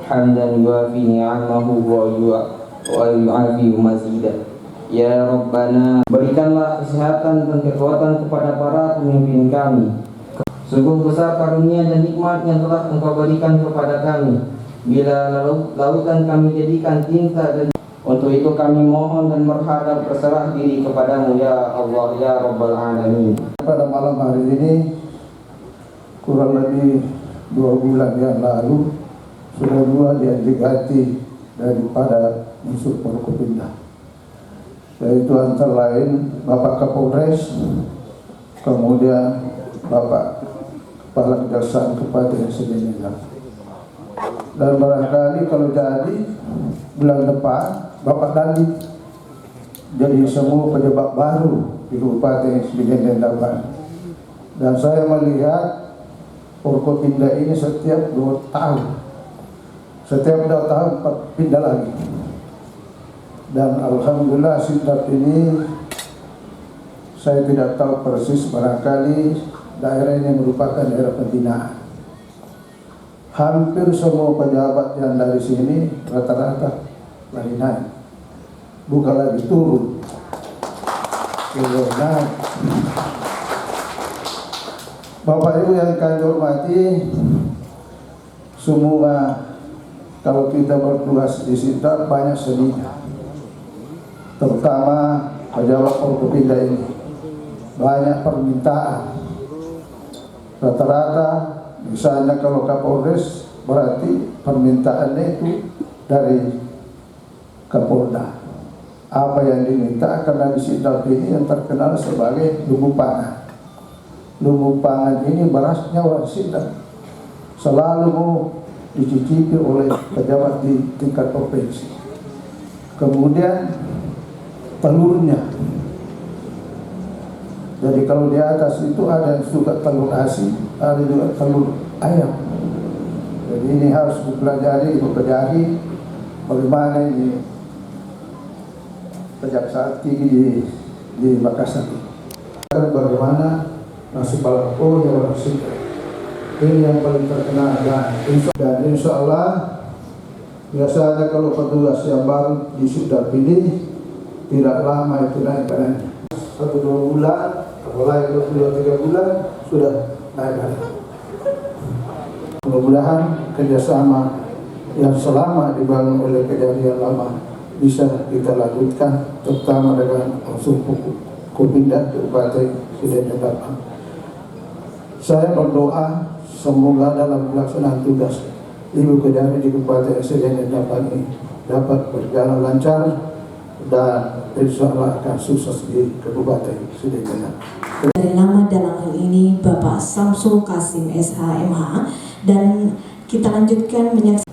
hamdan yuafi ni'amahu wa yu'afi mazidah. Ya Rabbana, berikanlah kesehatan dan kekuatan kepada para pemimpin kami. Sungguh besar karunia dan nikmat yang telah Engkau berikan kepada kami. Bila lautan kami jadikan tinta, dan untuk itu kami mohon dan berharap berserah diri kepadamu ya Allah ya Rabbal Alamin. Pada malam hari ini kurang lebih 2 bulan yang lalu sudah 2 diganti daripada unsur Forkopimda, yaitu antara lain Bapak Kapolres, kemudian Bapak Kepala Kejaksaan Kabupaten Sedenila. Dan barangkali kalau jadi bulan depan Bapak Dandi jadi semua pejabat baru di Kabupaten Sedenila. Dan saya melihat Forkopimda ini setiap 2 tahun pindah lagi. Dan alhamdulillah Sidap ini saya tidak tahu persis, barangkali daerah ini merupakan daerah pembinaan. Hampir semua pejabat yang dari sini rata-rata lagi naik, bukan lagi turun. Naik. Bapak Ibu yang kami hormati semua, kalau kita bertugas di Sidap banyak seninya, terutama pejabat Forkopimda ini banyak permintaan. Rata-rata misalnya kalau Kapolres berarti permintaannya itu dari Kapolda. Apa yang diminta, karena di Sidap ini yang terkenal sebagai lumbung pangan. Lumbung pangan ini berasnya orang Sidap, selalu mau dicicipi oleh pejabat di tingkat provinsi. Kemudian telurnya, jadi kalau di atas itu ada yang suka telur asin, ada juga telur ayam. Jadi ini harus dipelajari, dipelajari bagaimana ini Kejaksaan Tinggi di Makassar. Bagaimana nasi balapon yang orang Sidap. Ini yang paling terkenal, dan insya Allah biasanya kalau petugas yang baru di Sidap ini tidak lama itu naik badannya. 1-2 bulan, apalagi 2-3 bulan sudah naik badan. Mudah-mudahan kerjasama yang selama dibangun oleh kejadian lama bisa kita lanjutkan, terutama dengan unsur Forkopimda Kabupaten Sedenila. Saya berdoa semoga dalam pelaksanaan tugas Ibu Kejari di Kabupaten Sedenila ini dapat berjalan lancar dan insya Allah akan sukses di Kabupaten Sedenila. Dari nama dalam hal ini Bapak Samsul Kasim SHMH, dan kita lanjutkan menyaksikan.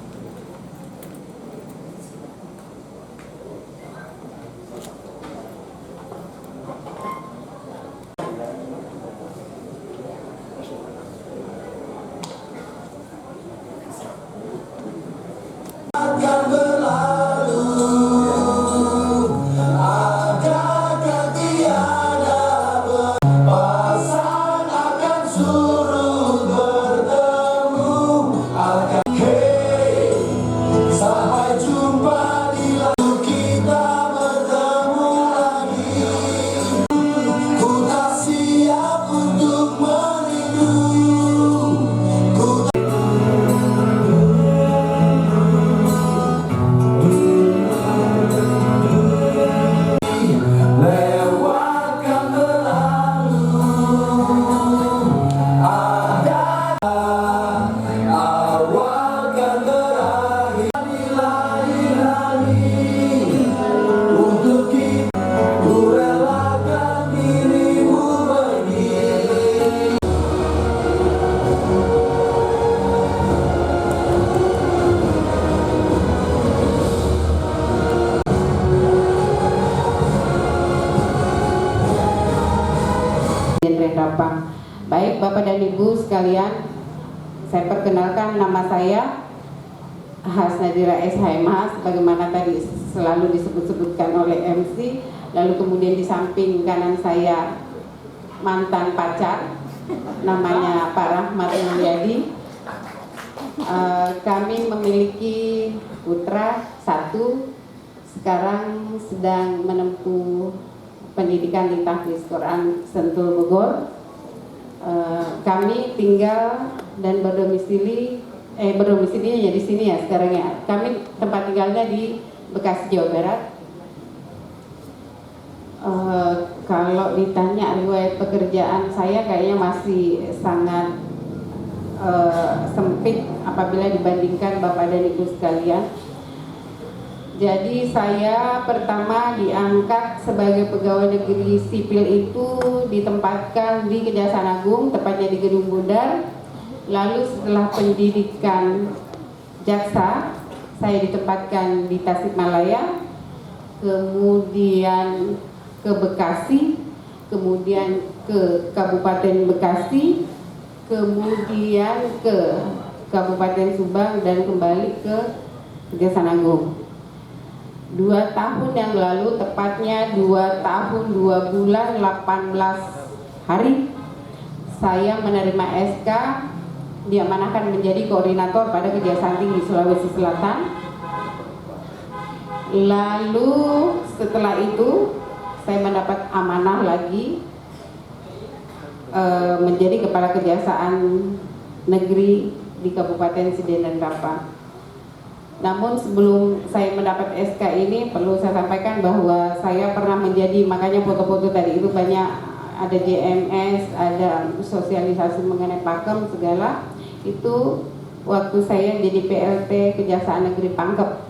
sekalian, saya perkenalkan, nama saya Hasnadira SHMH, sebagaimana tadi selalu disebut-sebutkan oleh MC. Lalu kemudian di samping kanan saya mantan pacar, namanya Pak Rahmat Mulyadi. Kami memiliki putra satu, sekarang sedang menempuh pendidikan di Tahfiz Quran Sentul Bogor. Kami tinggal dan berdomisilinya di sini ya sekarang ya. Kami tempat tinggalnya di Bekasi, Jawa Barat. Kalau ditanya riwayat pekerjaan saya kayaknya masih sangat sempit apabila dibandingkan Bapak dan Ibu sekalian. Jadi saya pertama diangkat sebagai pegawai negeri sipil itu ditempatkan di Kejaksaan Agung, tepatnya di Gedung Bundar. Lalu setelah pendidikan jaksa, saya ditempatkan di Tasikmalaya, kemudian ke Bekasi, kemudian ke Kabupaten Bekasi, kemudian ke Kabupaten Subang, dan kembali ke Kejaksaan Agung. 2 tahun yang lalu, tepatnya 2 tahun 2 bulan 18 hari, saya menerima SK diamanahkan menjadi koordinator pada Kejaksaan Tinggi Sulawesi Selatan. Lalu setelah itu saya mendapat amanah lagi menjadi kepala Kejaksaan Negeri di Kabupaten Sidendan Rapa. Namun sebelum saya mendapat SK ini, perlu saya sampaikan bahwa saya pernah menjadi, makanya foto-foto tadi itu banyak, ada JMS, ada sosialisasi mengenai pakem segala. Itu waktu saya jadi PLT Kejaksaan Negeri Pangkep.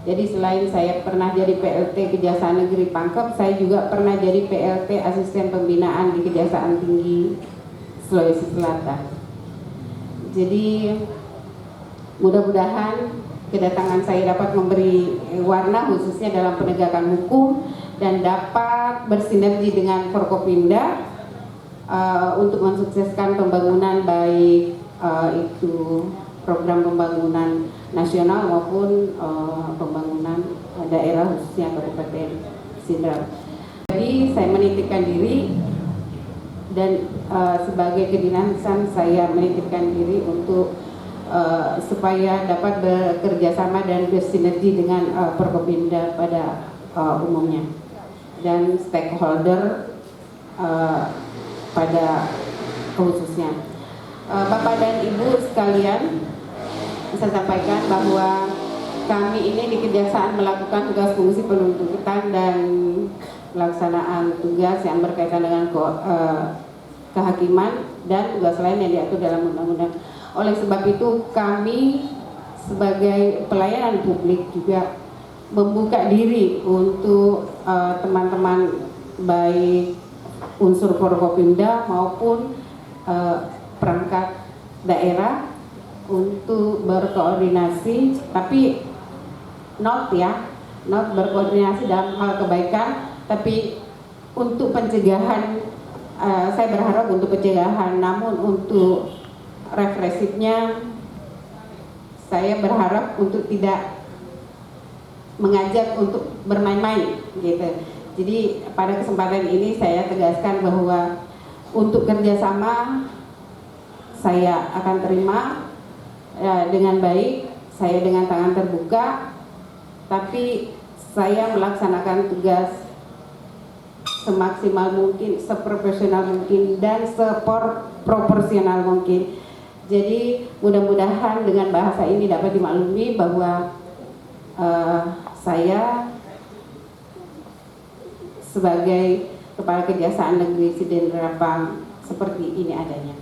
Jadi selain saya pernah jadi PLT Kejaksaan Negeri Pangkep, saya juga pernah jadi PLT Asisten Pembinaan di Kejaksaan Tinggi Sulawesi Selatan. Jadi mudah-mudahan kedatangan saya dapat memberi warna khususnya dalam penegakan hukum dan dapat bersinergi dengan Forkopimda untuk mensukseskan pembangunan baik itu program pembangunan nasional maupun pembangunan daerah khususnya Kabupaten Sindang. Jadi saya menitipkan diri dan sebagai kedinasan saya menitipkan diri untuk supaya dapat bekerja sama dan bersinergi dengan Forkopimda pada umumnya dan stakeholder pada khususnya. Bapak dan Ibu sekalian, saya sampaikan bahwa kami ini di Kejaksaan melakukan tugas fungsi penuntutan dan pelaksanaan tugas yang berkaitan dengan kehakiman dan tugas lain yang diatur dalam undang-undang. Oleh sebab itu kami sebagai pelayanan publik juga membuka diri untuk teman-teman baik unsur Forkopimda maupun perangkat daerah untuk berkoordinasi, tapi not berkoordinasi dalam hal kebaikan, tapi untuk pencegahan saya berharap untuk pencegahan, namun untuk represifnya saya berharap untuk tidak mengajak untuk bermain-main gitu. Jadi pada kesempatan ini saya tegaskan bahwa untuk kerjasama saya akan terima dengan baik, saya dengan tangan terbuka, tapi saya melaksanakan tugas semaksimal mungkin, seprofesional mungkin, dan seproporsional mungkin. Jadi mudah-mudahan dengan bahasa ini dapat dimaklumi bahwa saya sebagai Kepala Kejaksaan Negeri Sidendan Rapa seperti ini adanya.